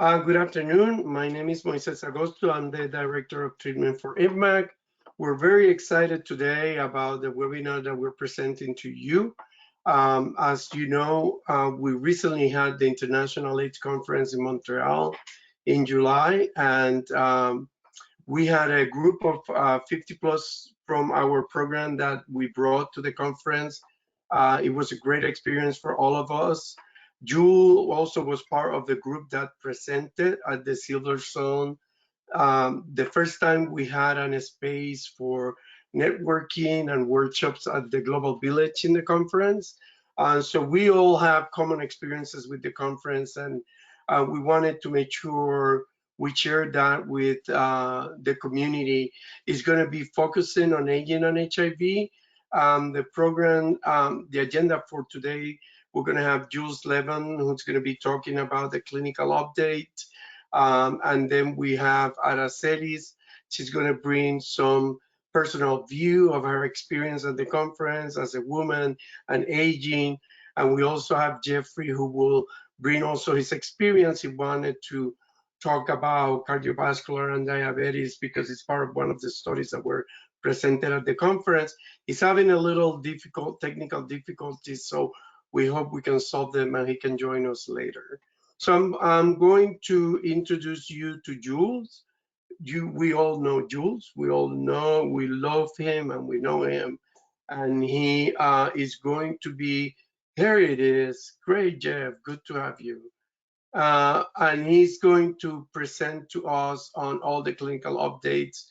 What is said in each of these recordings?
Good afternoon. My name is Moises Agosto. I'm the Director of Treatment for IMAC. We're very excited today about the webinar that we're presenting to you. As you know, we recently had the International AIDS Conference in Montreal in July, and we had a group of 50 plus from our program that we brought to the conference. It was a great experience for all of us. Jewel also was part of the group that presented at the Silver Zone. The first time we had a space for networking and workshops at the Global Village in the conference. So we all have common experiences with the conference, and we wanted to make sure we share that with the community. Is going to be focusing on aging and HIV. The program, the agenda for today, we're going to have Jules Levin, who's going to be talking about the clinical update. And then we have Aracelis. She's going to bring some personal view of her experience at the conference as a woman and aging. And we also have Jeffrey, who will bring also his experience. He wanted to talk about cardiovascular and diabetes because it's part of one of the studies that were presented at the conference. He's having a little technical difficulties, so we hope we can solve them and he can join us later. So I'm going to introduce you to Jules. We all know Jules. We all know, we love him and we know him. And he is going to be, here it is. Great, Jeff. Good to have you. And he's going to present to us on all the clinical updates.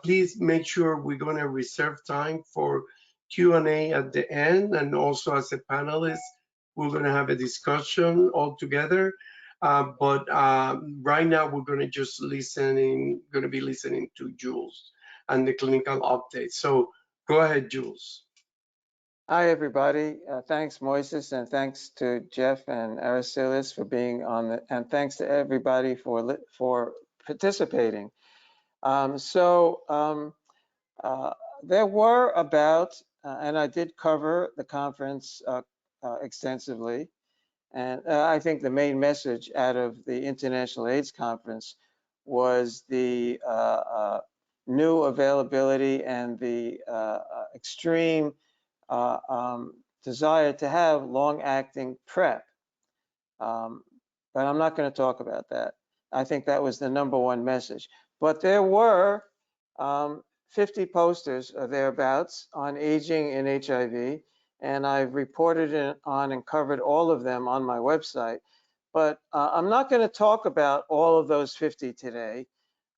Please make sure we're going to reserve time for Q&A at the end, and also as a panelist, we're going to have a discussion all together. But right now, we're going to just be listening to Jules and the clinical updates. So go ahead, Jules. Hi, everybody. Thanks, Moises, and thanks to Jeff and Aracelis for being on the, and thanks to everybody for participating. There were about, and I did cover the conference extensively, and I think the main message out of the International AIDS Conference was the new availability and the extreme desire to have long-acting PrEP. But I'm not going to talk about that. I think that was the #1 message. But there were 50 posters or thereabouts on aging and HIV, and I've reported on and covered all of them on my website. But I'm not going to talk about all of those 50 today.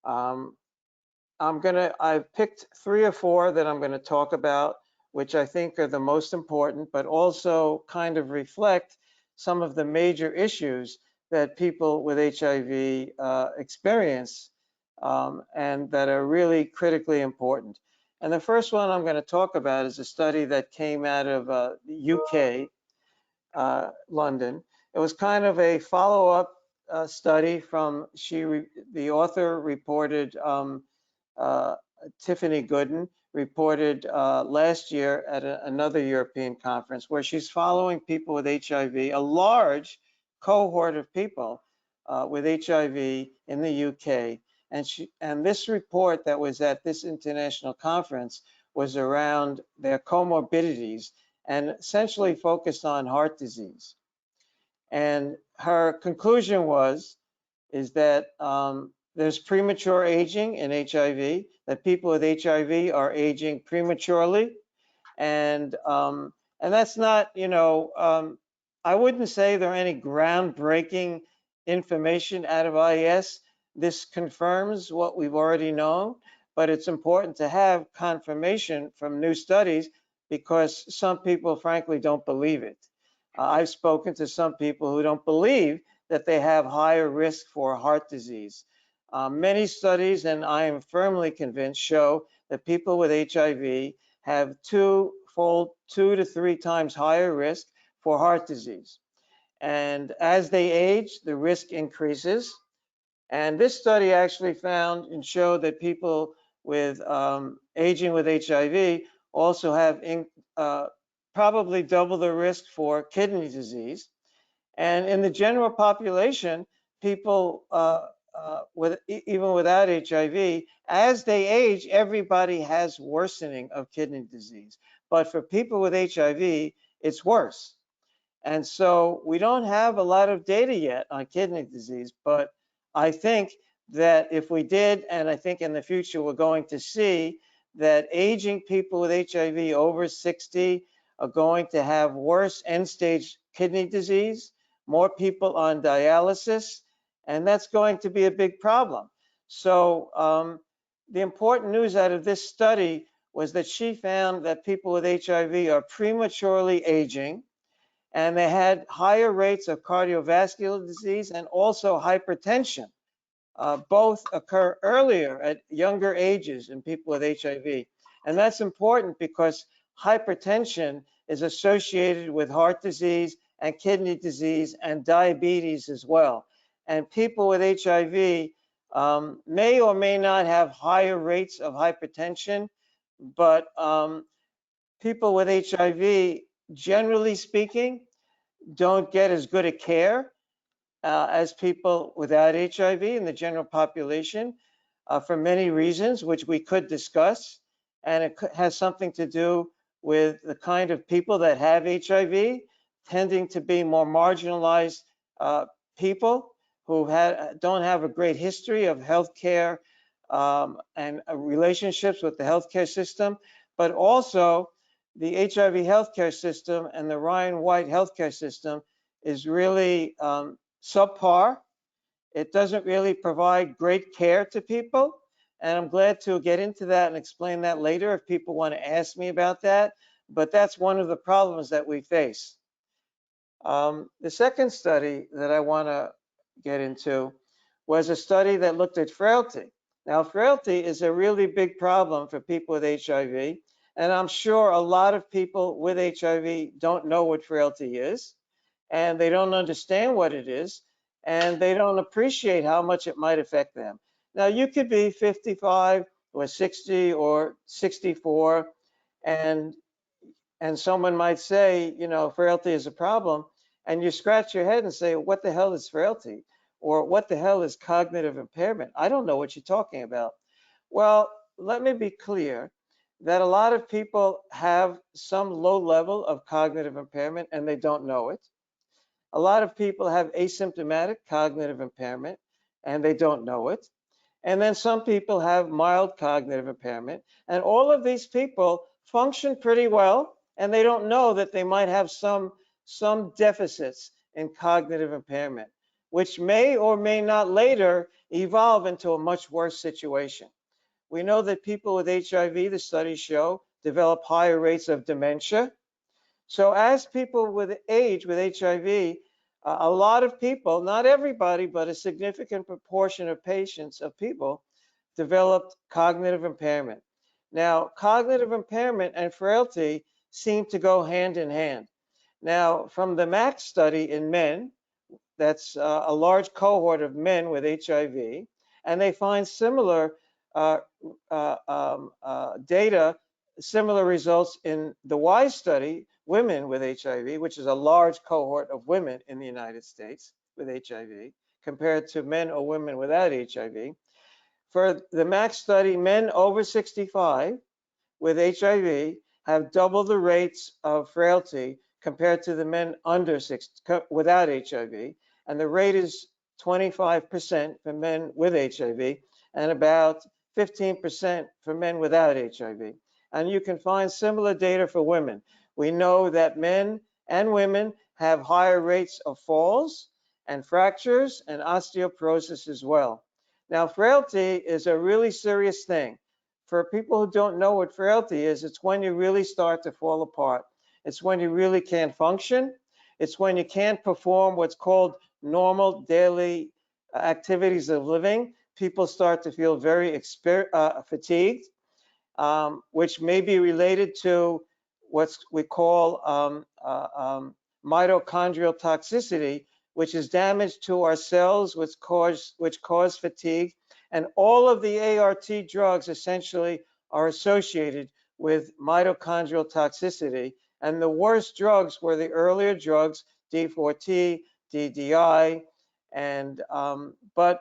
I've picked 3 or 4 that I'm going to talk about, which I think are the most important, but also kind of reflect some of the major issues that people with HIV experience and that are really critically important. And the first one I'm going to talk about is a study that came out of the UK, London. It was kind of a follow-up study from, the author reported, Tiffany Gooden, reported last year at another European conference where she's following people with HIV, a large cohort of people with HIV in the UK. And this report that was at this international conference was around their comorbidities and essentially focused on heart disease. And her conclusion is that there's premature aging in HIV, that people with HIV are aging prematurely. And that's not, I wouldn't say there are any groundbreaking information out of IS. This confirms what we've already known, but it's important to have confirmation from new studies because some people, frankly, don't believe it. I've spoken to some people who don't believe that they have higher risk for heart disease. Many studies, and I am firmly convinced, show that people with HIV have 2 to 3 times higher risk for heart disease. And as they age, the risk increases. And this study actually found and showed that people with aging with HIV also have probably double the risk for kidney disease. And in the general population, people even without HIV, as they age, everybody has worsening of kidney disease. But for people with HIV, it's worse. And so we don't have a lot of data yet on kidney disease, but I think that if we did, and I think in the future we're going to see that aging people with HIV over 60 are going to have worse end-stage kidney disease, more people on dialysis, and that's going to be a big problem. So the important news out of this study was that she found that people with HIV are prematurely aging, and they had higher rates of cardiovascular disease and also hypertension. Both occur earlier at younger ages in people with HIV. And that's important because hypertension is associated with heart disease and kidney disease and diabetes as well. And people with HIV may or may not have higher rates of hypertension, but people with HIV, generally speaking, don't get as good a care as people without HIV in the general population for many reasons, which we could discuss. And it has something to do with the kind of people that have HIV tending to be more marginalized people who don't have a great history of healthcare and relationships with the healthcare system, but also the HIV healthcare system and the Ryan White healthcare system is really subpar. It doesn't really provide great care to people. And I'm glad to get into that and explain that later if people want to ask me about that. But that's one of the problems that we face. The second study that I want to get into was a study that looked at frailty. Now, frailty is a really big problem for people with HIV. And I'm sure a lot of people with HIV don't know what frailty is, and they don't understand what it is, and they don't appreciate how much it might affect them. Now, you could be 55 or 60 or 64, and someone might say, you know, frailty is a problem, and you scratch your head and say, what the hell is frailty? Or what the hell is cognitive impairment? I don't know what you're talking about. Well, let me be clear that a lot of people have some low level of cognitive impairment and they don't know it. A lot of people have asymptomatic cognitive impairment and they don't know it. And then some people have mild cognitive impairment. And all of these people function pretty well, and they don't know that they might have some deficits in cognitive impairment, which may or may not later evolve into a much worse situation. We know that people with HIV, the studies show, develop higher rates of dementia. So as people with age with HIV, a lot of people, not everybody, but a significant proportion of patients, of people, developed cognitive impairment. Now, cognitive impairment and frailty seem to go hand in hand. Now, from the MAX study in men, that's a large cohort of men with HIV, and they find similar data, similar results in the WISE study, women with HIV, which is a large cohort of women in the United States with HIV, compared to men or women without HIV. For the MAX study, men over 65 with HIV have double the rates of frailty compared to the men under 60 without HIV. And the rate is 25% for men with HIV and about 15% for men without HIV. And you can find similar data for women. We know that men and women have higher rates of falls and fractures and osteoporosis as well. Now, frailty is a really serious thing. For people who don't know what frailty is, it's when you really start to fall apart. It's when you really can't function. It's when you can't perform what's called normal daily activities of living. People start to feel very fatigued, which may be related to what we call mitochondrial toxicity, which is damage to our cells, which cause fatigue. And all of the ART drugs essentially are associated with mitochondrial toxicity. And the worst drugs were the earlier drugs, D4T, DDI, And but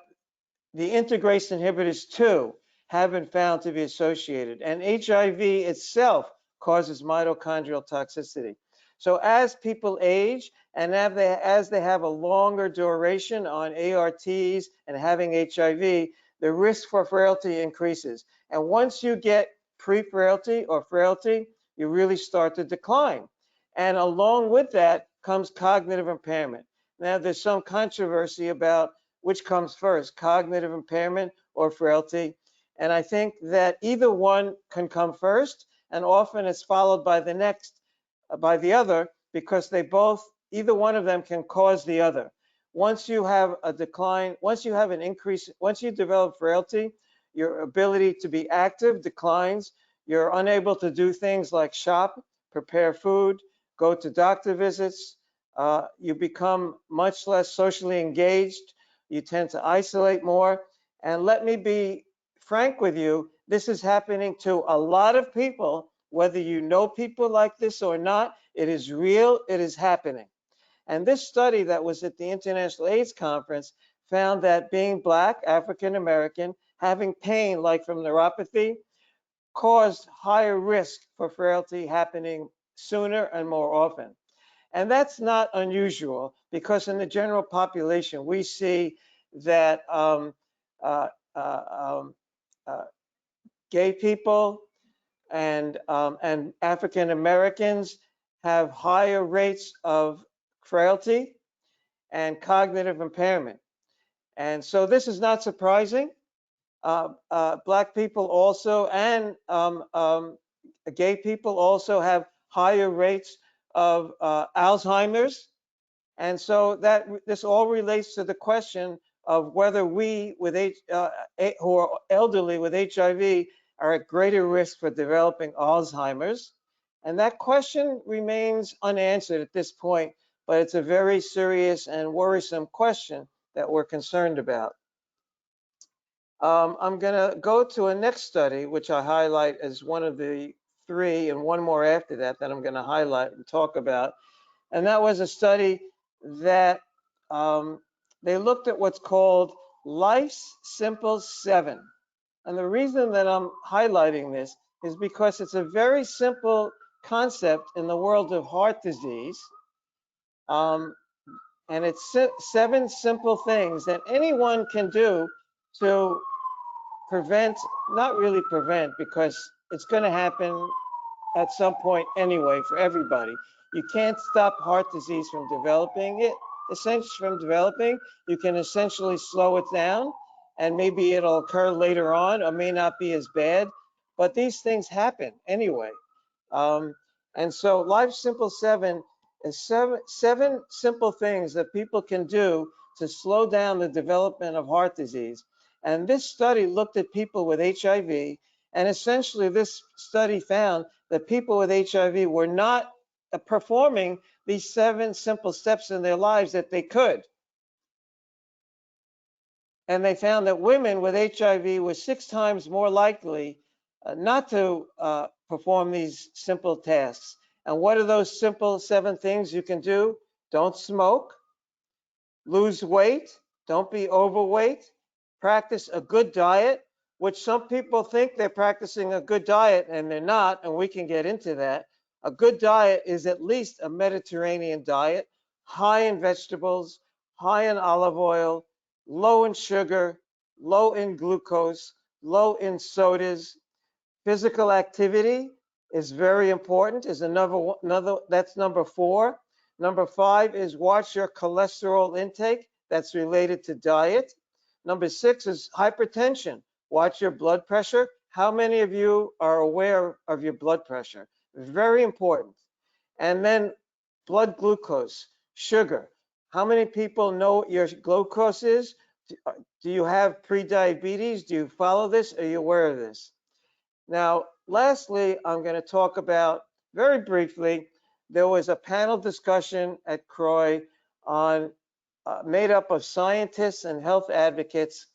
the integrase inhibitors too have been found to be associated, and HIV itself causes mitochondrial toxicity. So as people age and as they have a longer duration on ARTs and having HIV, the risk for frailty increases. And once you get pre-frailty or frailty, you really start to decline. And along with that comes cognitive impairment. Now, there's some controversy about which comes first, cognitive impairment or frailty. And I think that either one can come first, and often it's followed by the next, by the other, because they both, either one of them can cause the other. Once you have a decline, once you have an increase, once you develop frailty, your ability to be active declines. You're unable to do things like shop, prepare food, go to doctor visits. You become much less socially engaged. You tend to isolate more. And let me be frank with you, this is happening to a lot of people, whether you know people like this or not. It is real, it is happening. And this study that was at the International AIDS Conference found that being Black, African American, having pain like from neuropathy, caused higher risk for frailty happening sooner and more often. And that's not unusual, because in the general population, we see that uh, uh, um, gay people and African Americans have higher rates of frailty and cognitive impairment. And so this is not surprising. Black people also and gay people also have higher rates of Alzheimer's. And so this all relates to the question of whether we who are elderly with HIV are at greater risk for developing Alzheimer's. And that question remains unanswered at this point, but it's a very serious and worrisome question that we're concerned about. I'm going to go to a next study, which I highlight as one of the three, and one more after that I'm going to highlight and talk about. And that was a study that they looked at what's called Life's Simple 7. And the reason that I'm highlighting this is because it's a very simple concept in the world of heart disease. And it's 7 simple things that anyone can do to prevent, not really prevent, because it's going to happen at some point anyway for everybody. You can't stop heart disease from developing. You can essentially slow it down, and maybe it'll occur later on or may not be as bad, but these things happen anyway. And so Life's Simple 7 is seven simple things that people can do to slow down the development of heart disease. And this study looked at people with HIV, and essentially this study found that people with HIV were not performing these 7 simple steps in their lives that they could. And they found that women with HIV were 6 times more likely not to perform these simple tasks. And what are those simple 7 things you can do? Don't smoke, lose weight, don't be overweight, practice a good diet, which some people think they're practicing a good diet and they're not, and we can get into that. A good diet is at least a Mediterranean diet, high in vegetables, high in olive oil, low in sugar, low in glucose, low in sodas. Physical activity is very important, is that's number 4. Number 5 is watch your cholesterol intake. That's related to diet. Number 6 is hypertension. Watch your blood pressure. How many of you are aware of your blood pressure? Very important. And then blood glucose, sugar. How many people know what your glucose is? Do you have pre-diabetes? Do you follow this? Are you aware of this? Now, lastly, I'm going to talk about, very briefly, there was a panel discussion at CROI on made up of scientists and health advocates,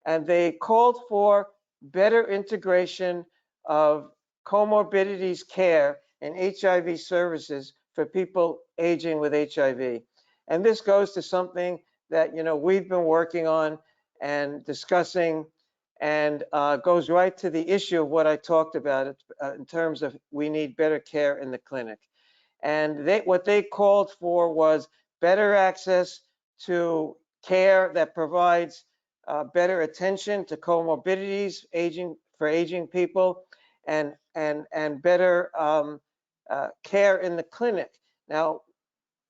and they called for better integration of comorbidities care and HIV services for people aging with HIV. And this goes to something that, we've been working on and discussing, and goes right to the issue of what I talked about in terms of we need better care in the clinic. And what they called for was better access to care that provides better attention to comorbidities, for aging people, and better care in the clinic. Now,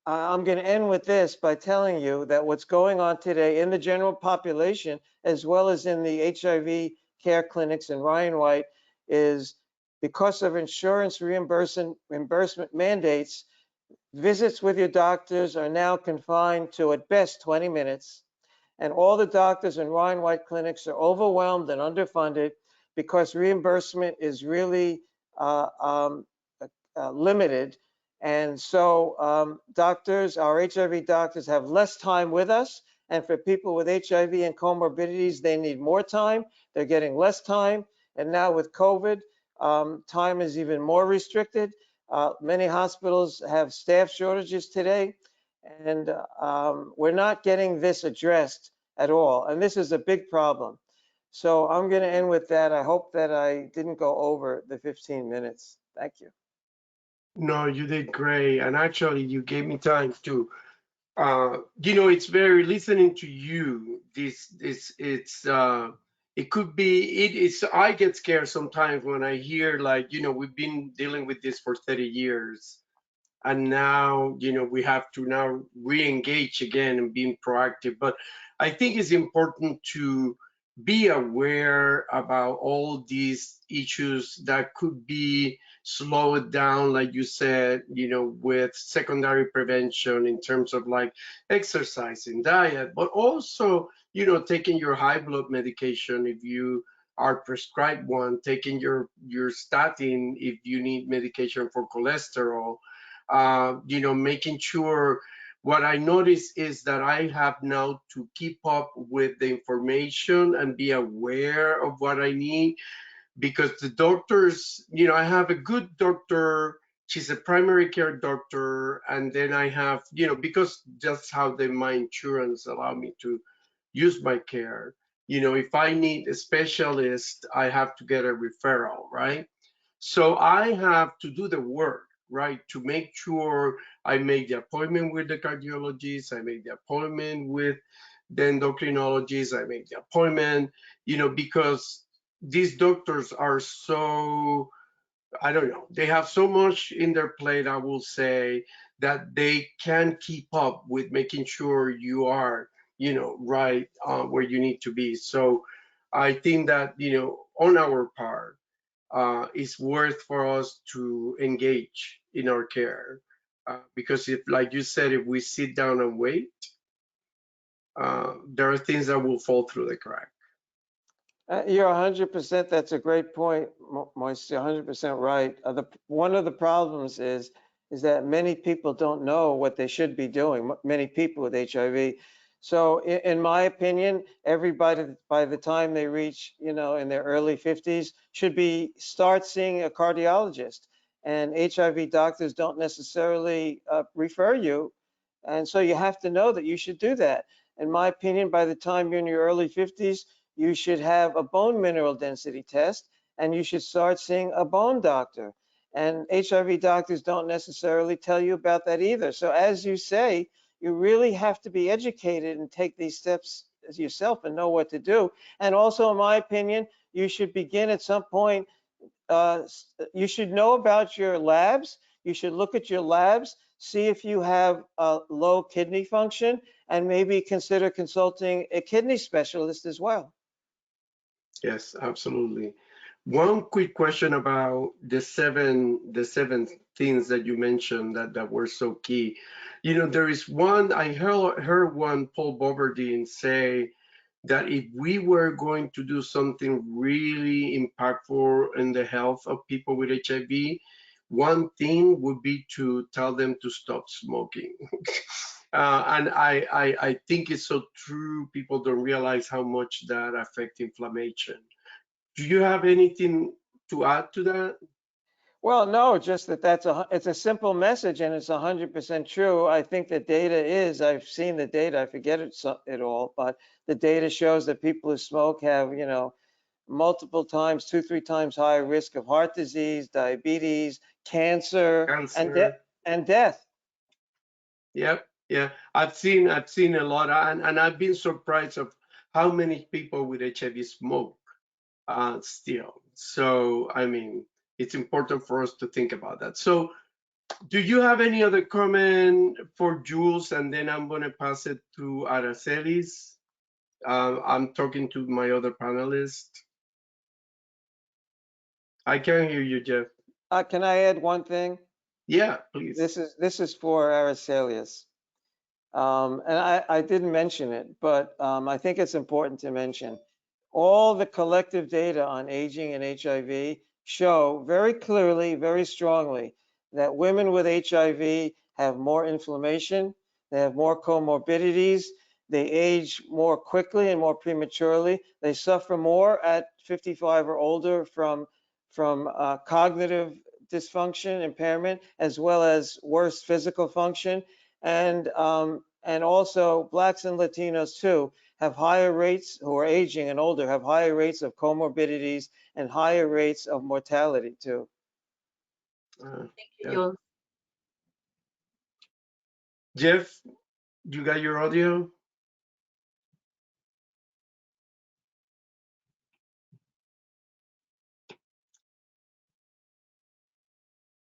I'm going to end with this by telling you that what's going on today in the general population, as well as in the HIV care clinics in Ryan White, is because of insurance reimbursement mandates, visits with your doctors are now confined to at best 20 minutes. And all the doctors in Ryan White clinics are overwhelmed and underfunded because reimbursement is really limited. And so doctors, our HIV doctors, have less time with us. And for people with HIV and comorbidities, they need more time. They're getting less time. And now with COVID, time is even more restricted. Many hospitals have staff shortages today. And we're not getting this addressed at all. And this is a big problem. So I'm going to end with that. I hope that I didn't go over the 15 minutes. Thank you. No, you did great. And actually, you gave me time to, it's very listening to you. It could be, I get scared sometimes when I hear like, we've been dealing with this for 30 years. And now, we have to now re-engage again and being proactive. But I think it's important to be aware about all these issues that could be slowed down, like you said, with secondary prevention in terms of like exercising, diet, but also, taking your high blood medication if you are prescribed one, taking your statin if you need medication for cholesterol, making sure. What I notice is that I have now to keep up with the information and be aware of what I need, because the doctors, I have a good doctor. She's a primary care doctor. And then I have, because that's how my insurance allow me to use my care. If I need a specialist, I have to get a referral, right? So I have to do the work, right, to make sure I make the appointment with the cardiologist, I make the appointment with the endocrinologist, I make the appointment, because these doctors are so, I don't know, they have so much in their plate, I will say, that they can keep up with making sure you are, right where you need to be. So I think that, on our part, it's worth for us to engage in our care, because if, like you said, if we sit down and wait, there are things that will fall through the crack. You're 100%. That's a great point, Moise. You're 100% right. One of the problems is that many people don't know what they should be doing. Many people with HIV. So, in my opinion, everybody by the time they reach, in their early 50s, should start seeing a cardiologist. And HIV doctors don't necessarily refer you, and so you have to know that you should do that. In my opinion, by the time you're in your early 50s, you should have a bone mineral density test, and you should start seeing a bone doctor. And HIV doctors don't necessarily tell you about that either. So as you say, you really have to be educated and take these steps yourself and know what to do. And also, in my opinion, you should begin at some point. You should know about your labs. You should look at your labs, see if you have low kidney function, and maybe consider consulting a kidney specialist as well. Yes, absolutely. One quick question about the seven things that you mentioned that were so key. There is one, I heard one Paul Bobardine say that if we were going to do something really impactful in the health of people with HIV, one thing would be to tell them to stop smoking. And I think it's so true. People don't realize how much that affects inflammation. Do you have anything to add to that? Well, no, just that it's a simple message and it's 100% true. I think the data is, I've seen the data, I forget it all, but the data shows that people who smoke have, you know, multiple times, 2-3 times higher risk of heart disease, diabetes, cancer, Cancer. and death. Yep. Yeah. I've seen a lot, and I've been surprised of how many people with HIV smoke still. So, I mean, it's important for us to think about that. So, do you have any other comment for Jules? And then I'm going to pass it to Aracelis. I'm talking to my other panelists. I can't hear you, Jeff. Can I add one thing? Yeah, please. This is for Aracelius. And I didn't mention it, but I think it's important to mention. All the collective data on aging and HIV show very clearly, very strongly, that women with HIV have more inflammation, they have more comorbidities, they age more quickly and more prematurely, they suffer more at 55 or older from cognitive dysfunction, impairment, as well as worse physical function. And also Blacks and Latinos too have higher rates, who are aging and older, have higher rates of comorbidities and higher rates of mortality too. Thank you, Yeah. Jules. Jeff, you got your audio?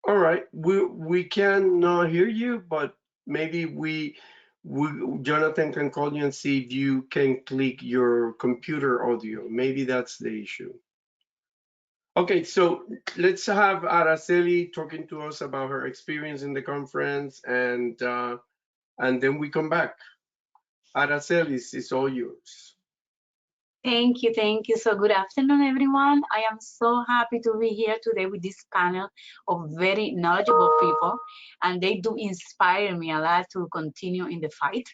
All right, we cannot hear you, but maybe we Jonathan can call you and see if you can click your computer audio. Maybe that's the issue. Okay, so let's have Araceli talking to us about her experience in the conference, and then we come back. Araceli, it's all yours. Thank you, thank you. So good afternoon, everyone. I am so happy to be here today with this panel of very knowledgeable people, and they do inspire me a lot to continue in the fight.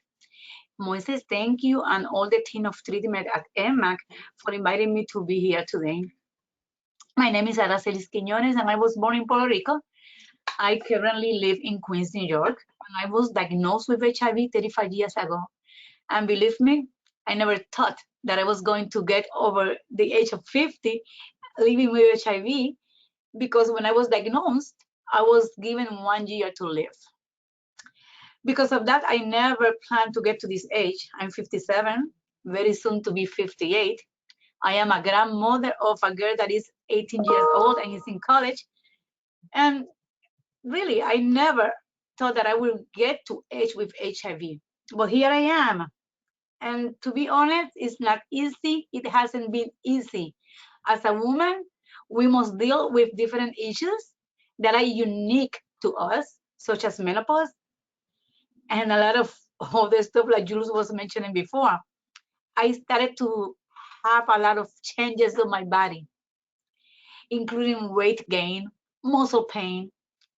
Moises, thank you, and all the team of treatment at EMAC for inviting me to be here today. My name is Araceli Quiñones, and I was born in Puerto Rico. I currently live in Queens, New York, and I was diagnosed with HIV 35 years ago. And believe me, I never thought that I was going to get over the age of 50 living with HIV, because when I was diagnosed, I was given 1 year to live. Because of that, I never planned to get to this age. I'm 57, very soon to be 58. I am a grandmother of a girl that is 18 years old and is in college. And really, I never thought that I would get to age with HIV. But here I am. And to be honest, it's not easy. It hasn't been easy. As a woman, we must deal with different issues that are unique to us, such as menopause, and a lot of other stuff like Jules was mentioning before. I started to have a lot of changes in my body, including weight gain, muscle pain,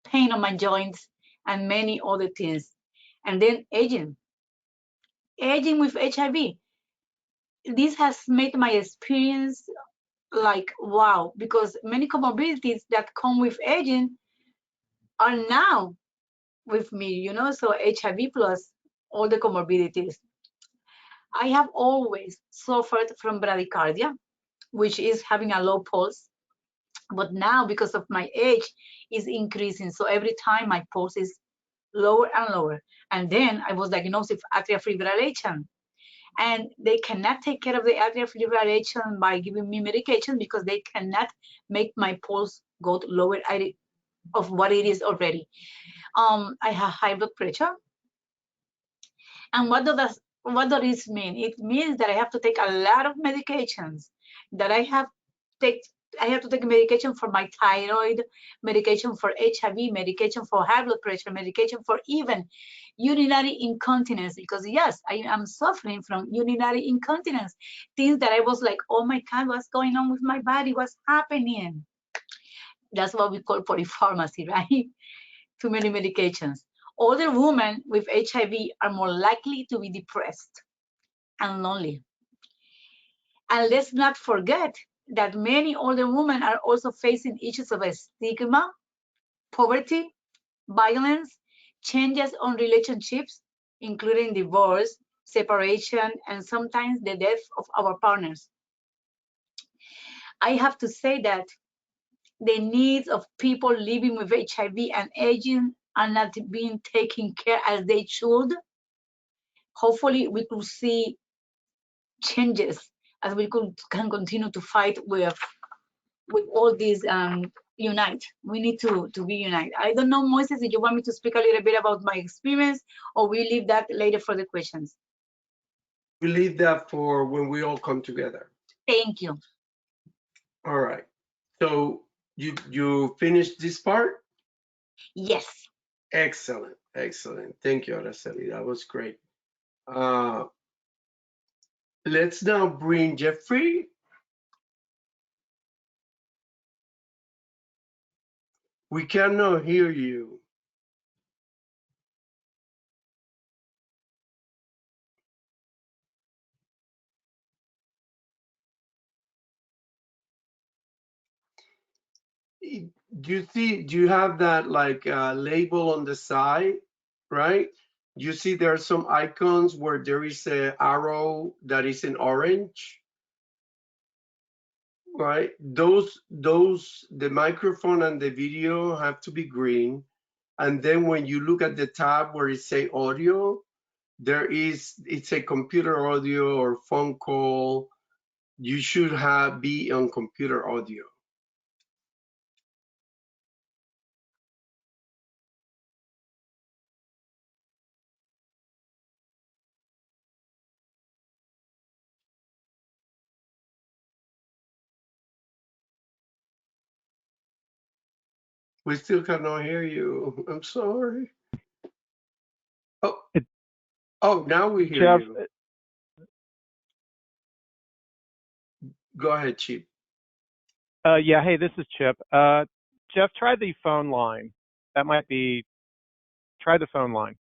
pain on my joints, and many other things. And then aging. Aging with HIV. This has made my experience like wow, because many comorbidities that come with aging are now with me, you know, so HIV plus all the comorbidities. I have always suffered from bradycardia, which is having a low pulse, but now because of my age is increasing, so every time my pulse is lower and lower. And then I was diagnosed with atrial fibrillation, and they cannot take care of the atrial fibrillation by giving me medication because they cannot make my pulse go lower of what it is already. I have high blood pressure. And what does this mean? It means that I have to take a lot of medications, that I have to take medication for my thyroid, medication for HIV, medication for high blood pressure, medication for even urinary incontinence, because yes, I am suffering from urinary incontinence. Things that I was like, oh my God, what's going on with my body? What's happening? That's what we call polypharmacy, right? Too many medications. Older women with HIV are more likely to be depressed and lonely. And let's not forget that many older women are also facing issues of stigma poverty, violence, changes on relationships, including divorce, separation, and sometimes the death of our partners. I have to say that the needs of people living with HIV and aging are not being taken care as they should. Hopefully, we could see changes as we can continue to fight with all these unite. We need to be united. I don't know, Moises, if you want me to speak a little bit about my experience, or we leave that later for the questions. We leave that for when we all come together. Thank you. All right. So you finished this part? Yes. Excellent, excellent. Thank you, Araceli. That was great. Let's now bring Jeffrey. We cannot hear you. Do you have that like label on the side, right? You see there are some icons where there is an arrow that is in orange, right? The microphone and the video have to be green. And then when you look at the tab where it say audio, it's a computer audio or phone call. You should be on computer audio. We still cannot hear you. I'm sorry. Oh, now we hear Jeff, you. Go ahead, Chief. yeah, hey, this is Chip. Jeff, try the phone line. That might be, try the phone line.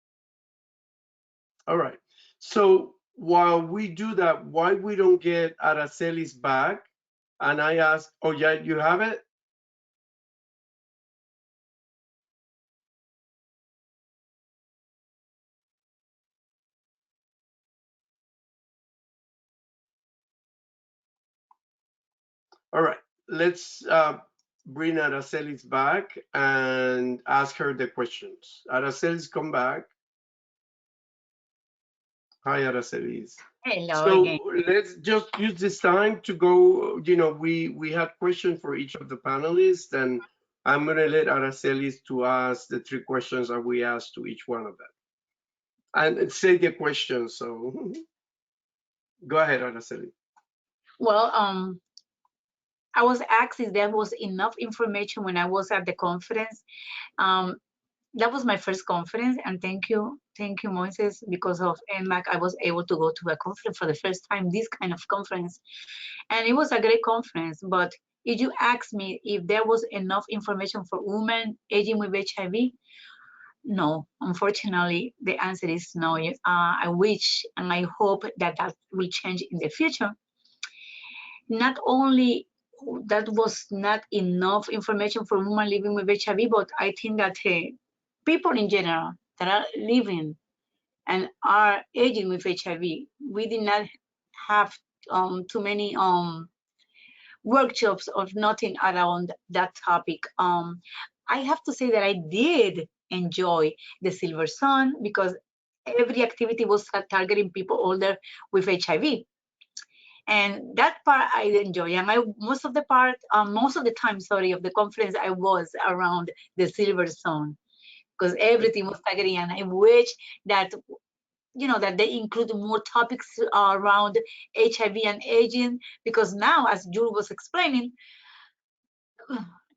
All right. So while we do that, why we don't get Araceli's back? And I ask, oh yeah, you have it? All right. Let's bring Araceli's back and ask her the questions. Araceli's come back. Hi, Aracelis. Hello So again. let's just use this time to go, we had questions for each of the panelists, and I'm going to let Aracelis to ask the 3 questions that we asked to each one of them. And say the questions, so go ahead, Araceli. Well, I was asked if there was enough information when I was at the conference. That was my first conference, and thank you, Moises. Because of NMAC, I was able to go to a conference for the first time, this kind of conference, and it was a great conference. But if you ask me if there was enough information for women aging with HIV, no, unfortunately, the answer is no. I wish and I hope that will change in the future. Not only that was not enough information for women living with HIV, but I think that people in general that are living and are aging with HIV, we did not have too many workshops or nothing around that topic. I have to say that I did enjoy the Silver Sun because every activity was targeting people older with HIV. And that part I enjoy. And most of the time, of the conference, I was around the Silver Zone because everything was targeting. And I wish that, that they include more topics around HIV and aging, because now, as Jules was explaining,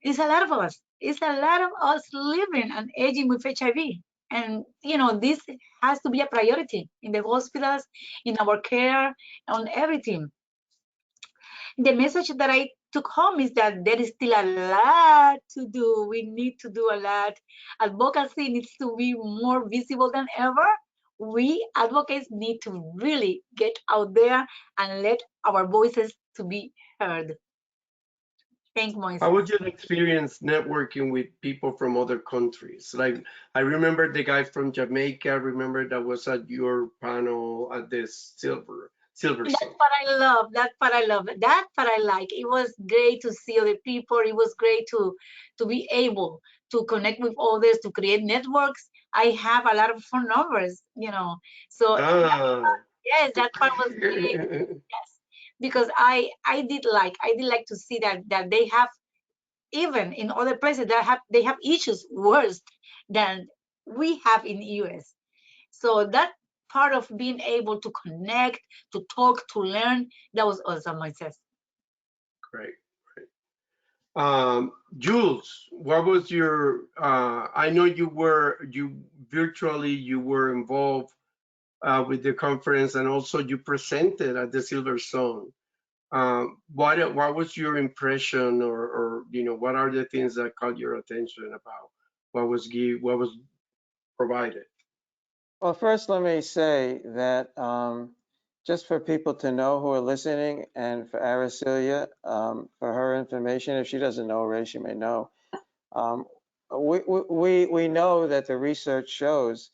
it's a lot of us. It's a lot of us living and aging with HIV. And, this has to be a priority in the hospitals, in our care, on everything. The message that I took home is that there is still a lot to do. We need to do a lot. Advocacy needs to be more visible than ever. We advocates need to really get out there and let our voices to be heard. Thank Moises. How was your experience networking with people from other countries? Like, I remember the guy from Jamaica. I remember that was at your panel at the Silver That's Zone. what I love. That's what I love. That's what I like. It was great to see other people. It was great to be able to connect with others, to create networks. I have a lot of phone numbers, you know. So yes, that part was great. Yes, because I did like to see that they have, even in other places that they have issues worse than we have in the US. So that part of being able to connect, to talk, to learn, that was awesome, myself. Great. Jules, what was your, I know you were involved with the conference, and also you presented at the Silver Zone. What was your impression, or what are the things that caught your attention about what was provided? Well, first, let me say that just for people to know who are listening, and for Aracelia, for her information, if she doesn't know already, she may know. We know that the research shows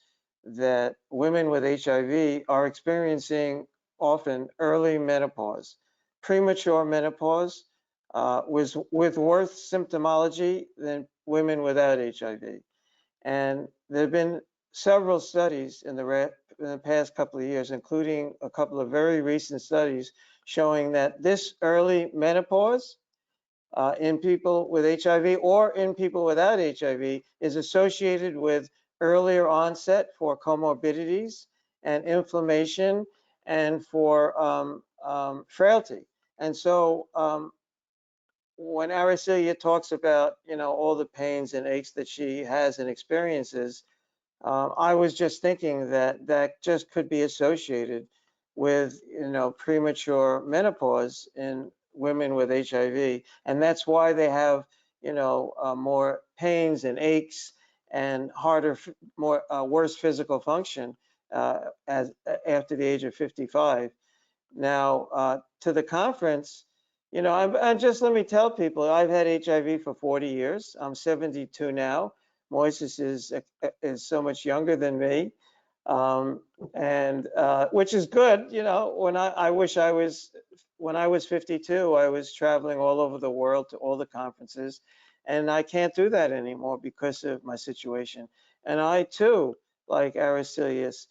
that women with HIV are experiencing often early menopause, premature menopause, with worse symptomology than women without HIV. And there have been several studies in the past couple of years, including a couple of very recent studies showing that this early menopause in people with HIV or in people without HIV is associated with earlier onset for comorbidities and inflammation and for frailty. And so when Aracelia talks about, all the pains and aches that she has and experiences, I was just thinking that just could be associated with, premature menopause in women with HIV. And that's why they have, more pains and aches and worse physical function after the age of 55. Now, to the conference, and just let me tell people, I've had HIV for 40 years. I'm 72 now. Moises is so much younger than me, and which is good. When I was 52, I was traveling all over the world to all the conferences, and I can't do that anymore because of my situation. And I too, like Aracelius,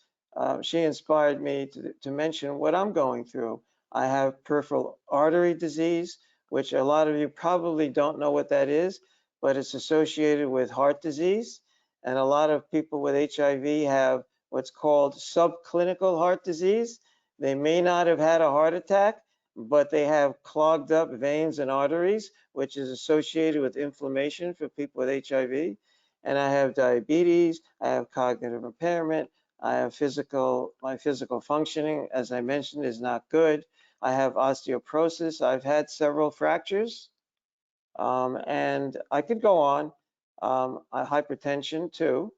she inspired me to mention what I'm going through. I have peripheral artery disease, which a lot of you probably don't know what that is, but it's associated with heart disease. And a lot of people with HIV have what's called subclinical heart disease. They may not have had a heart attack, but they have clogged up veins and arteries, which is associated with inflammation for people with HIV. And I have diabetes, I have cognitive impairment, I have my physical functioning, as I mentioned, is not good. I have osteoporosis. I've had several fractures, and I could go on. Hypertension too,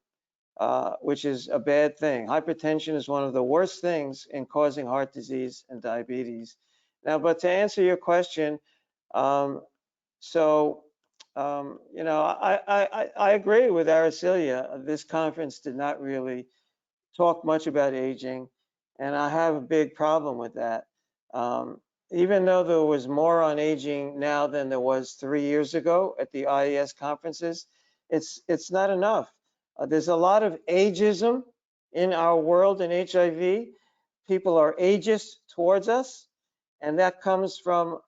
which is a bad thing. Hypertension is one of the worst things in causing heart disease and diabetes. Now, but to answer your question, I agree with Aracelia. This conference did not really talk much about aging, and I have a big problem with that. Even though there was more on aging now than there was 3 years ago at the IES conferences, it's not enough. There's a lot of ageism in our world in HIV. People are ageist towards us, and that comes from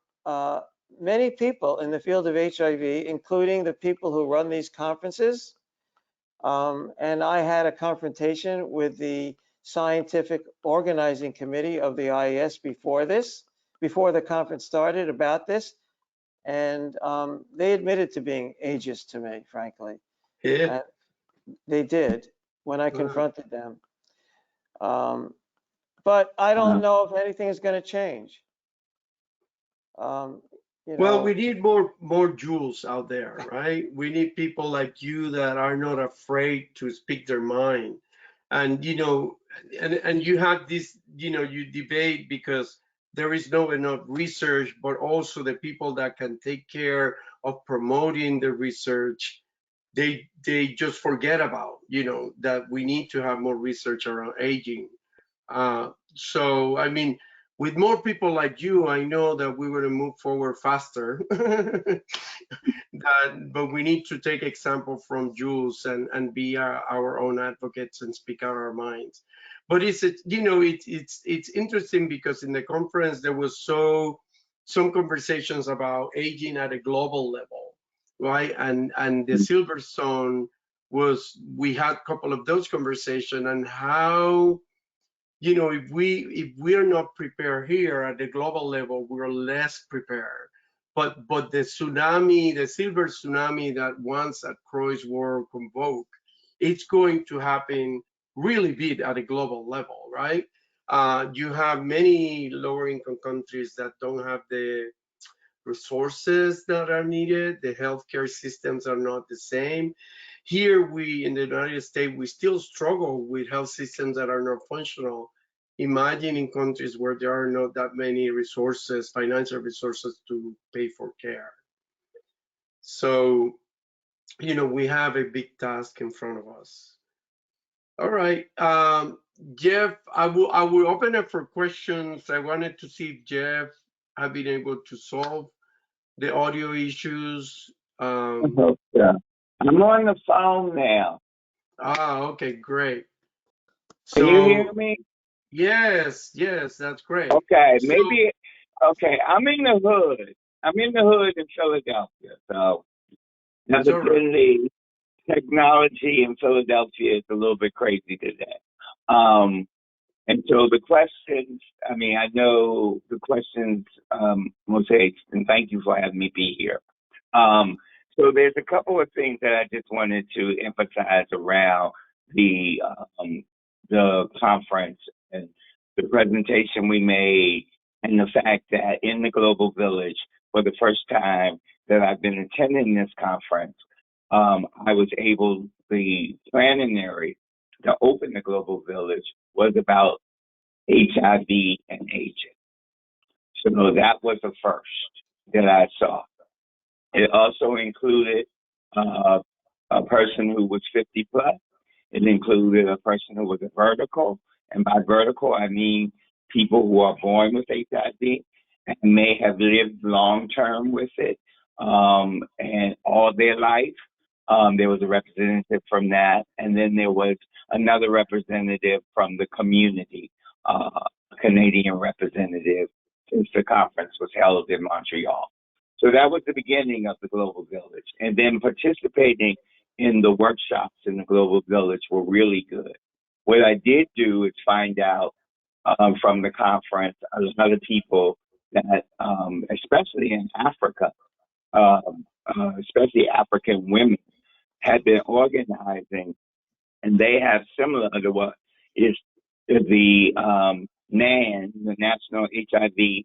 many people in the field of HIV, including the people who run these conferences. And I had a confrontation with the scientific organizing committee of the IES before the conference started about this. And they admitted to being ageist to me, frankly. Yeah. They did when I confronted them. But I don't know if anything is going to change. Well, we need more Jules out there, right? We need people like you that are not afraid to speak their mind. And and you have this, you debate because there is no enough research, but also the people that can take care of promoting the research, they just forget about, that we need to have more research around aging. So, I mean, with more people like you, I know that we're going to move forward faster. But we need to take example from Jules and be our own advocates and speak out our minds. But it's interesting because in the conference there was some conversations about aging at a global level, right? And the Silverstone was, we had a couple of those conversations, and how, if we're not prepared here at the global level, we're less prepared. But the tsunami, the silver tsunami that once at Croix World convoked, it's going to happen really big at a global level, right? You have many lower income countries that don't have the resources that are needed. The healthcare systems are not the same. Here, we in the United States, we still struggle with health systems that are not functional. Imagine in countries where there are not that many resources, financial resources to pay for care. So, we have a big task in front of us. All right, Jeff, I will open up for questions. I wanted to see if Jeff have been able to solve the audio issues. Yeah. I'm on the phone now. Okay, great. Can you hear So, me? yes, that's great. Okay, So, maybe. Okay, I'm in the hood. I'm in the hood in Philadelphia. So, that's all right. evidently, technology in Philadelphia is a little bit crazy today. And so the questions, I mean, I know the questions, Mosaic, and thank you for having me be here. So there's a couple of things that I just wanted to emphasize around the conference and the presentation we made, and the fact that in the Global Village, for the first time that I've been attending this conference, I was able, the planning area to open the Global Village was about HIV and aging. So that was the first that I saw. It also included a person who was 50 plus. It included a person who was a vertical. And by vertical, I mean people who are born with HIV and may have lived long term with it and all their life. There was a representative from that. And then there was another representative from the community, a Canadian representative, since the conference was held in Montreal. So that was the beginning of the Global Village. And then participating in the workshops in the Global Village were really good. What I did do is find out from the conference a lot of people that, especially in Africa, especially African women, had been organizing, and they have similar to what is the NAN, the National HIV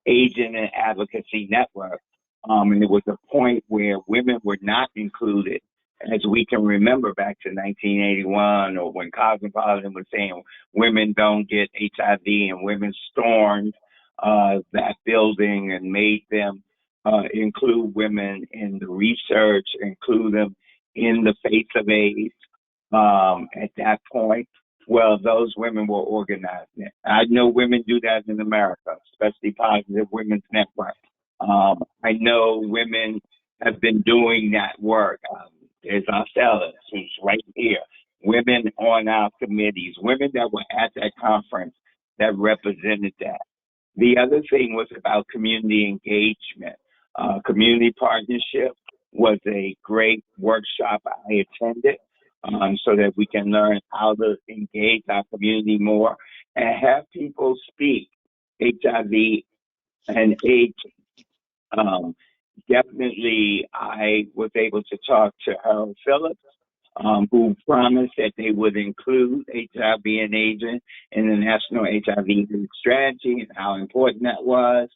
Aging and Advocacy Network. And it was a point where women were not included, as we can remember back to 1981, or when Cosmopolitan was saying women don't get HIV, and women stormed that building and made them include women in the research, include them in the face of AIDS. At that point, well, those women were organizing. I know women do that in America, especially Positive Women's Network. I know women have been doing that work. There's Arcella, who's right here. Women on our committees, women that were at that conference that represented that. The other thing was about community engagement. Community partnership was a great workshop I attended, so that we can learn how to engage our community more and have people speak HIV and aging. Definitely, I was able to talk to Harold Phillips, who promised that they would include HIV and aging in the National HIV Strategy and how important that was.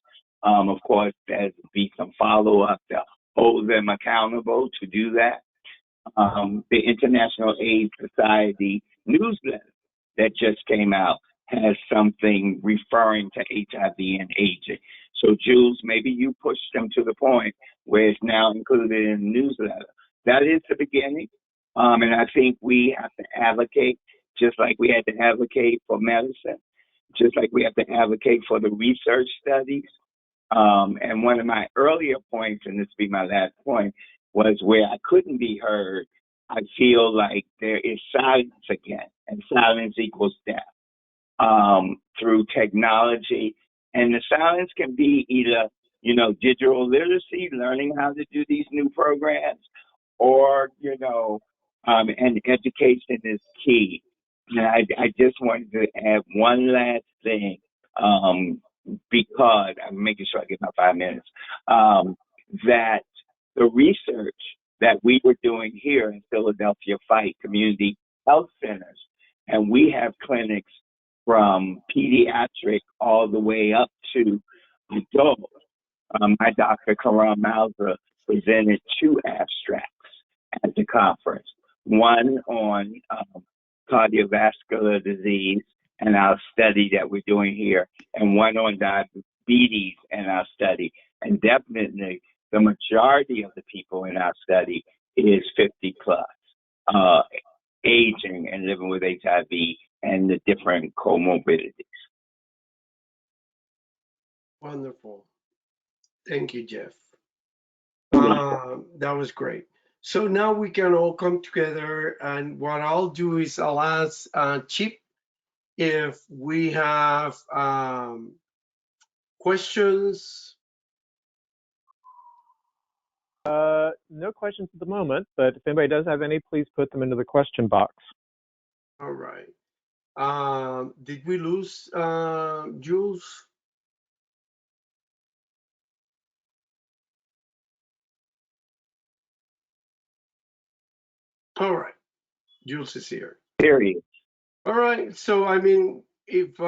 Of course, there'd be some follow-up to hold them accountable to do that. The International AIDS Society newsletter that just came out has something referring to HIV and aging. So, Jules, maybe you pushed them to the point where it's now included in the newsletter. That is the beginning. And I think we have to advocate, just like we had to advocate for medicine, just like we have to advocate for the research studies. And one of my earlier points, and this will be my last point, was where I couldn't be heard. I feel like there is silence again, and silence equals death through technology. And the silence can be either, digital literacy, learning how to do these new programs, or, and education is key. And I just wanted to add one last thing, because I'm making sure I get my 5 minutes, that the research that we were doing here in Philadelphia Fight Community Health Centers, and we have clinics from pediatric all the way up to adult. My Dr. Karam Malza presented 2 abstracts at the conference, one on cardiovascular disease and our study that we're doing here, and one on diabetes and our study. And definitely the majority of the people in our study is 50 plus, aging and living with HIV and the different comorbidities. Wonderful. Thank you, Jeff. That was great. So now we can all come together, and what I'll do is I'll ask Chip if we have questions. No questions at the moment, but if anybody does have any, please put them into the question box. All right. Did we lose Jules? All right. Jules is here. Period. All right. So, I mean, if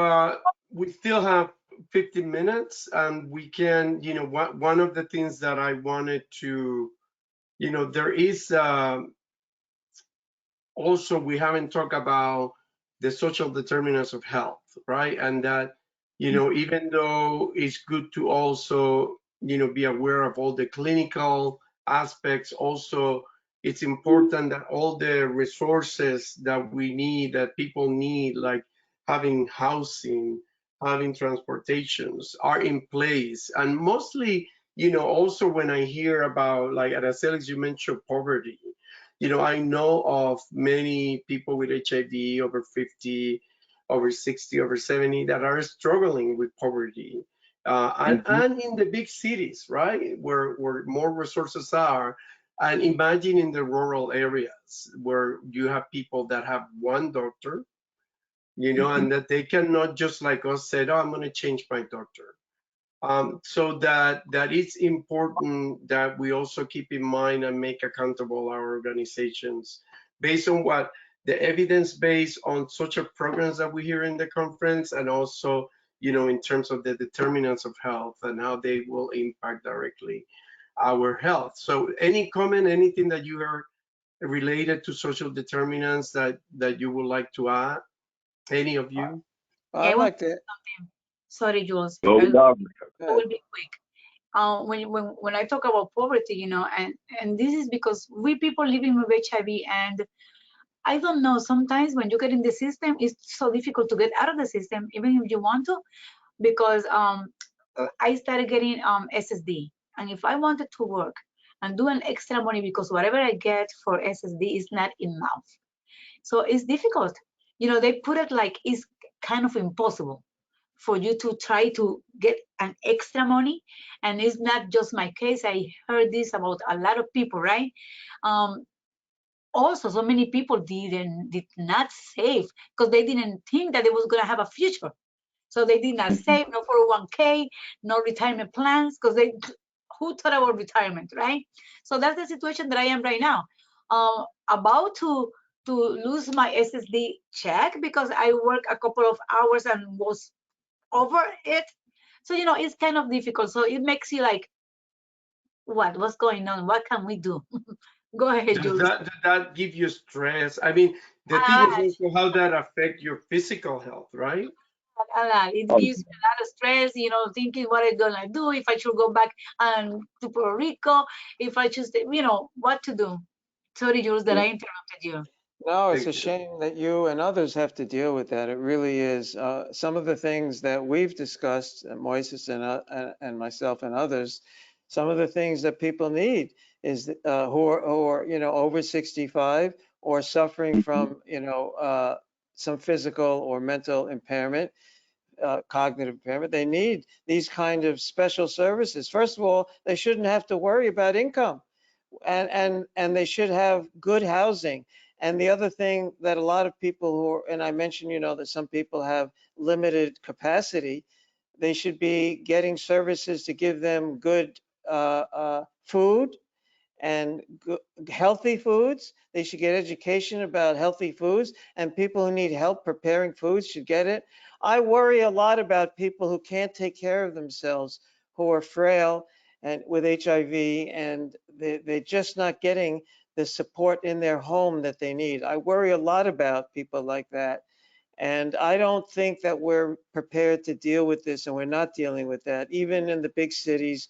we still have 15 minutes, and we can, one of the things that I wanted to, there is also, we haven't talked about the social determinants of health, right? And that, even though it's good to also, be aware of all the clinical aspects, also it's important that all the resources that we need, that people need, like having housing, having transportations, are in place. And mostly, also when I hear about, like Araceli, you mentioned poverty. I know of many people with HIV over 50, over 60, over 70 that are struggling with poverty. And in the big cities, right, where more resources are. And imagine in the rural areas where you have people that have one doctor, and that they cannot, just like us, say, oh, I'm going to change my doctor. So that it's important that we also keep in mind and make accountable our organizations based on what the evidence based on social programs that we hear in the conference, and also, in terms of the determinants of health and how they will impact directly our health. So any comment, anything that you are related to social determinants that you would like to add? Any of you? I'd like to. Sorry, Jules. Go I Good. will be quick. When I talk about poverty, and this is because we people living with HIV, and I don't know, sometimes when you get in the system, it's so difficult to get out of the system, even if you want to, because I started getting SSD, and if I wanted to work and do an extra money, because whatever I get for SSD is not enough, so it's difficult. They put it like it's kind of impossible for you to try to get an extra money. And it's not just my case. I heard this about a lot of people, right? Also, so many people did not save because they didn't think that they was going to have a future. So they did not save, no 401k, no retirement plans, because who thought about retirement, right? So that's the situation that I am right now. About to lose my SSD check because I worked a couple of hours and was over it. So, it's kind of difficult. So it makes you like, what's going on? What can we do? Go ahead, Does Jules. that give you stress? I mean, the thing is also how that affect your physical health, right? A lot. It gives me a lot of stress, you know, thinking what I'm gonna do, if I should go back to Puerto Rico, if I should, you know, what to do. Sorry, Jules, that I interrupted you. No, it's a Thank you. shame that you and others have to deal with that. It really is. Some of the things that we've discussed, Moises and myself and others, some of the things that people need is who are you know over 65 or suffering from you know some physical or mental impairment, cognitive impairment. They need these kind of special services. First of all, they shouldn't have to worry about income, and they should have good housing. And the other thing that a lot of people who are, and I mentioned, you know, that some people have limited capacity, they should be getting services to give them good food and healthy foods. They should get education about healthy foods, and people who need help preparing foods should get it. I worry a lot about people who can't take care of themselves, who are frail and with HIV, and they're just not getting the support in their home that they need. I worry a lot about people like that. And I don't think that we're prepared to deal with this, and we're not dealing with that. Even in the big cities,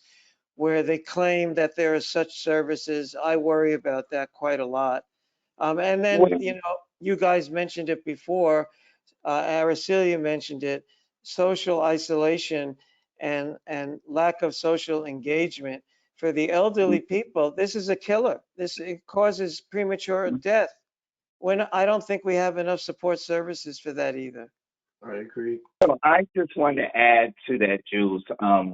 where they claim that there are such services. I worry about that quite a lot. And then, you know, you guys mentioned it before, Aracelia mentioned it, social isolation and lack of social engagement. For the elderly people, this is a killer. It causes premature death. I don't think we have enough support services for that either. I agree. So I just want to add to that, Jules.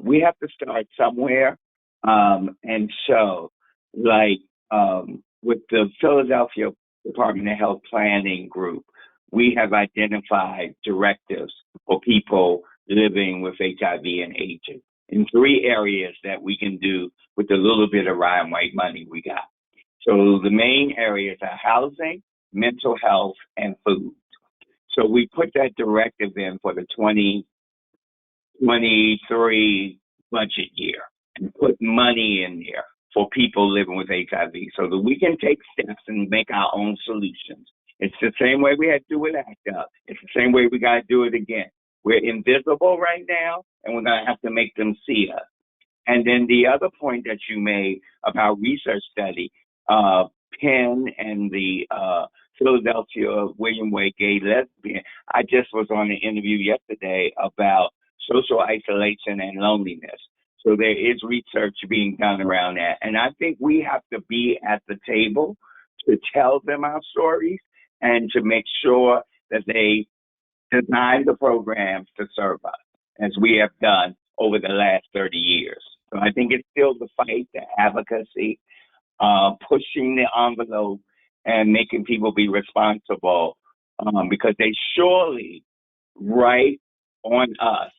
We have to start somewhere, and so, like, with the Philadelphia Department of Health Planning Group, we have identified directives for people living with HIV and aging in 3 areas that we can do with the little bit of Ryan White money we got. So the main areas are housing, mental health, and food. So we put that directive in for the 2023 budget year and put money in there for people living with HIV so that we can take steps and make our own solutions. It's the same way we had to do with ACT UP. It's the same way we got to do it again. We're invisible right now, and we're going to have to make them see us. And then the other point that you made about research study, Penn and the Philadelphia William Wade Gay Lesbian. I just was on an interview yesterday about social isolation and loneliness. So there is research being done around that. And I think we have to be at the table to tell them our stories and to make sure that they design the programs to serve us, as we have done over the last 30 years. So I think it's still the fight, the advocacy, pushing the envelope and making people be responsible, because they surely write on us,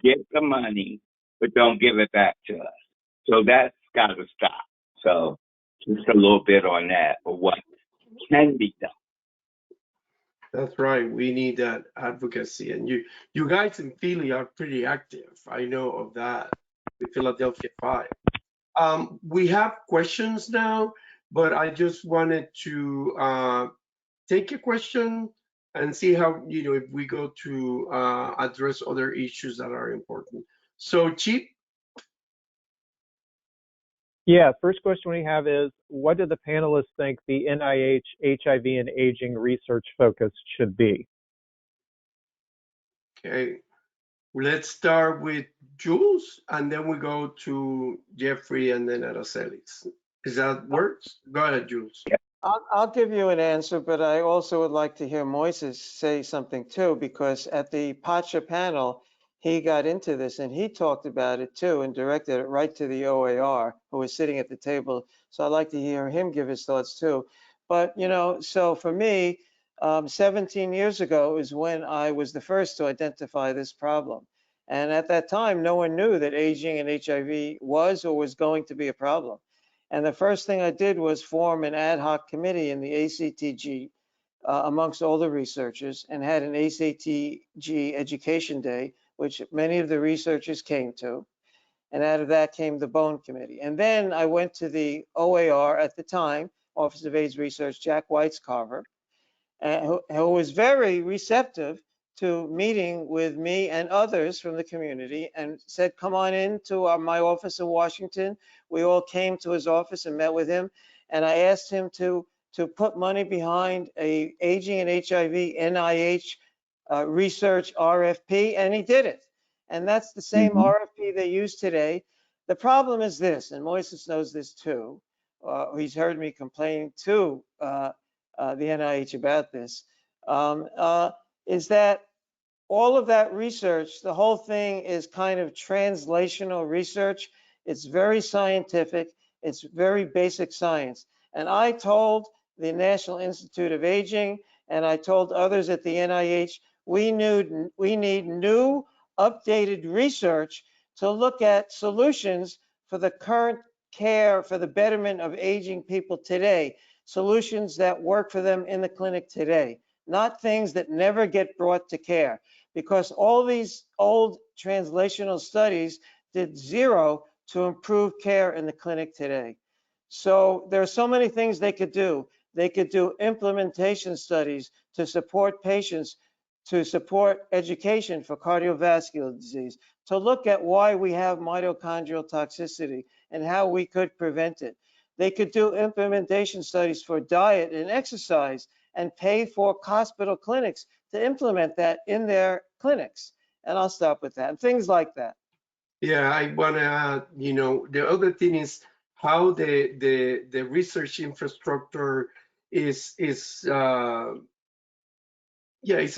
get the money, but don't give it back to us. So that's got to stop. So just a little bit on that, but what can be done. That's right. We need that advocacy. And you guys in Philly are pretty active. I know of that with Philadelphia 5. We have questions now, but I just wanted to take a question and see how, you know, if we go to address other issues that are important. So, Chief? Yeah, first question we have is, what do the panelists think the NIH HIV and aging research focus should be? Okay, let's start with Jules, and then we go to Jeffrey and then Aracelis. Is that works? Go ahead, Jules. Yeah. I'll give you an answer, but I also would like to hear Moises say something too, because at the Pacha panel, he got into this and he talked about it too and directed it right to the OAR, who was sitting at the table. So I'd like to hear him give his thoughts too. But, you know, so for me, 17 years ago is when I was the first to identify this problem. And at that time, no one knew that aging and HIV was or was going to be a problem. And the first thing I did was form an ad hoc committee in the ACTG amongst all the researchers, and had an ACTG education day, which many of the researchers came to. And out of that came the Bone Committee. And then I went to the OAR at the time, Office of AIDS Research, Jack Weitzcarver, who was very receptive to meeting with me and others from the community and said, come on in to my office in Washington. We all came to his office and met with him. And I asked him to put money behind a aging and HIV NIH research RFP, and he did it. And that's the same RFP they use today. The problem is this, and Moises knows this too. He's heard me complain to the NIH about this, is that all of that research, the whole thing is kind of translational research. It's very scientific. It's very basic science. And I told the National Institute of Aging, and I told others at the NIH, we need new, updated research to look at solutions for the current care, for the betterment of aging people today, solutions that work for them in the clinic today, not things that never get brought to care, because all these old translational studies did zero to improve care in the clinic today. So there are so many things they could do. They could do implementation studies to support patients, to support education for cardiovascular disease, to look at why we have mitochondrial toxicity and how we could prevent it. They could do implementation studies for diet and exercise and pay for hospital clinics to implement that in their clinics. And I'll stop with that, and things like that. Yeah, I want to add, the other thing is how the research infrastructure is it's a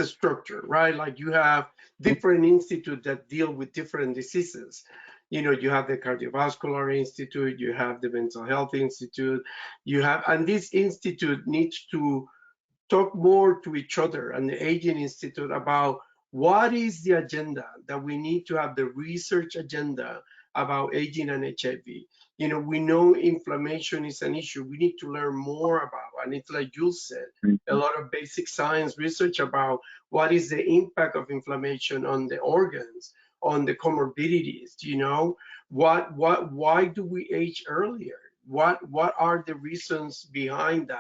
structure, right? Like you have different institutes that deal with different diseases. You have the Cardiovascular Institute, you have the Mental Health Institute, and this institute needs to talk more to each other and the Aging Institute about what is the agenda that we need to have, the research agenda about aging and HIV. We know inflammation is an issue we need to learn more about. And it's like you said, a lot of basic science research about what is the impact of inflammation on the organs, on the comorbidities, why do we age earlier? What are the reasons behind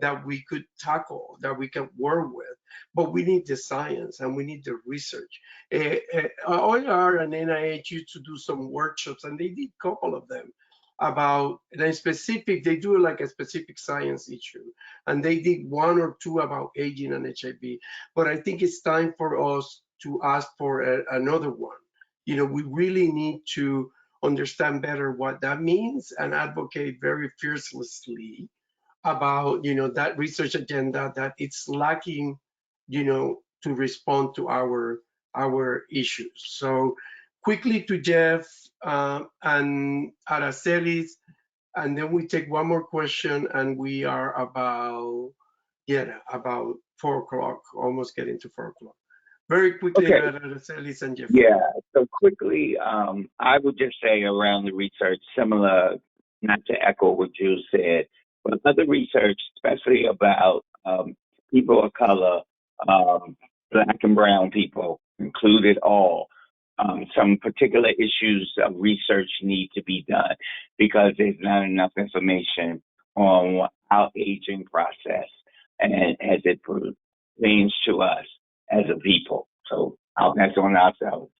that we could tackle, that we can work with? But we need the science and we need the research. OIR and NIH used to do some workshops, and they did a couple of them about a specific, they do like a specific science issue, and they did one or two about aging and HIV. But I think it's time for us to ask for another one. We really need to understand better what that means and advocate very fiercely about that research agenda that it's lacking to respond to our issues. So quickly to Jeff and Aracelis, and then we take one more question, and we are about 4 o'clock, almost getting to 4 o'clock. Very quickly, Okay. Aracelis and Jeff. Yeah, so quickly, I would just say around the research, similar, not to echo what Jules said, but other research, especially about people of color, Black and brown people, included all. Some particular issues of research need to be done because there's not enough information on our aging process and as it pertains to us as a people. So that's on ourselves.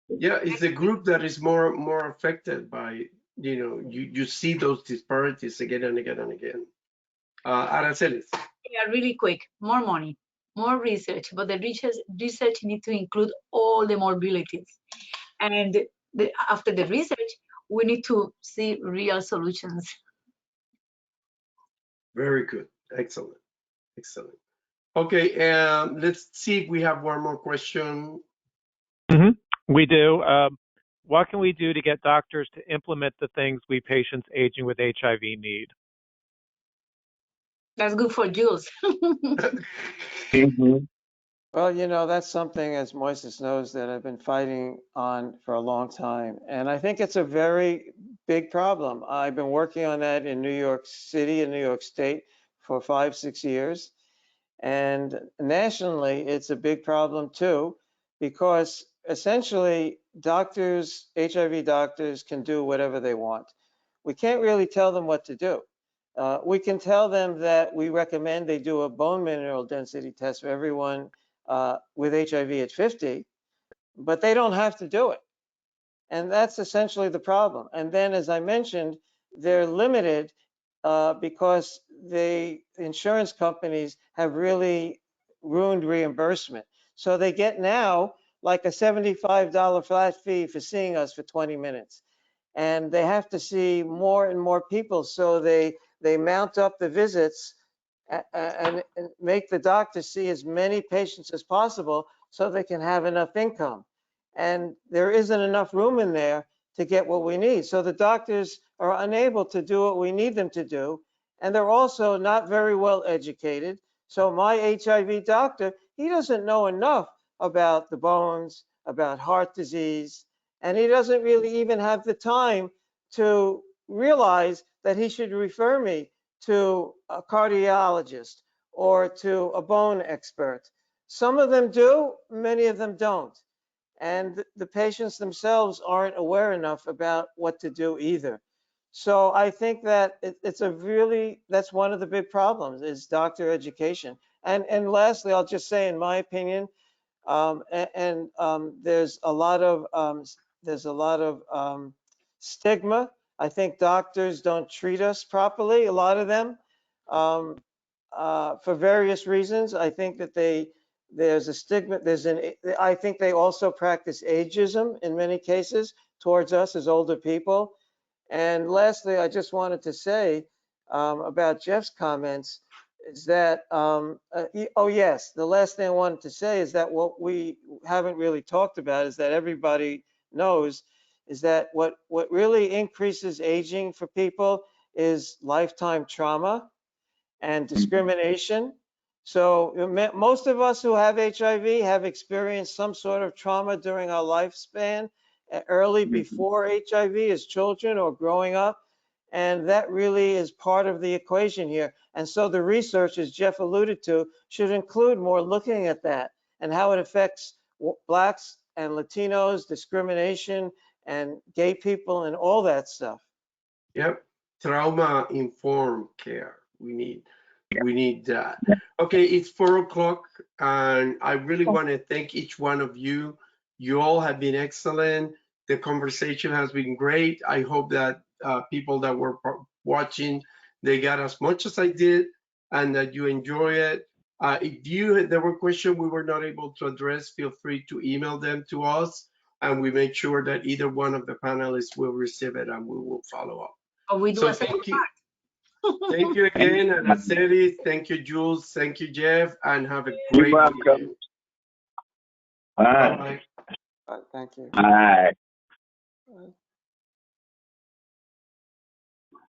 Yeah, it's a group that is more affected by, you see those disparities again and again and again. Aracelis. Yeah, really quick, more money, more research, but the research needs to include all the morbidities. And after the research, we need to see real solutions. Very good. Excellent. Okay, let's see if we have one more question. We do. What can we do to get doctors to implement the things we patients aging with HIV need? That's good for Jules. Well, that's something, as Moises knows, that I've been fighting on for a long time. And I think it's a very big problem. I've been working on that in New York City and New York State for 5-6 years. And nationally, it's a big problem too, because essentially doctors, HIV doctors, can do whatever they want. We can't really tell them what to do. We can tell them that we recommend they do a bone mineral density test for everyone with HIV at 50, but they don't have to do it. And that's essentially the problem. And then, as I mentioned, they're limited because the insurance companies have really ruined reimbursement. So they get now like a $75 flat fee for seeing us for 20 minutes. And they have to see more and more people. So they mount up the visits and make the doctor see as many patients as possible so they can have enough income. And there isn't enough room in there to get what we need. So the doctors are unable to do what we need them to do. And they're also not very well educated. So my HIV doctor, he doesn't know enough about the bones, about heart disease, and he doesn't really even have the time to realize that he should refer me to a cardiologist or to a bone expert. Some of them do, many of them don't. And the patients themselves aren't aware enough about what to do either. So I think that that's one of the big problems is doctor education. And lastly, I'll just say, in my opinion, there's a lot of stigma. I think doctors don't treat us properly, a lot of them, for various reasons. I think that there's a stigma. I think they also practice ageism in many cases towards us as older people. And lastly, I just wanted to say about Jeff's comments is that, oh yes, the last thing I wanted to say is that what we haven't really talked about is that everybody knows is that what really increases aging for people is lifetime trauma and discrimination. So most of us who have HIV have experienced some sort of trauma during our lifespan, early before HIV as children or growing up. And that really is part of the equation here. And so the research, as Jeff alluded to, should include more looking at that and how it affects Blacks and Latinos, discrimination, and gay people and all that stuff. Yep, trauma-informed care. We need that. Okay, it's 4 o'clock, and I really want to thank each one of you. You all have been excellent. The conversation has been great. I hope that people that were watching, they got as much as I did, and that you enjoy it. If there were questions we were not able to address, feel free to email them to us, and we make sure that either one of the panelists will receive it, and we will follow up. Or we do So a second thank you. Thank you again, Araceli. Thank you, Jules. Thank you, Jeff, and have a great weekend. Bye. Bye-bye. Thank you. Bye.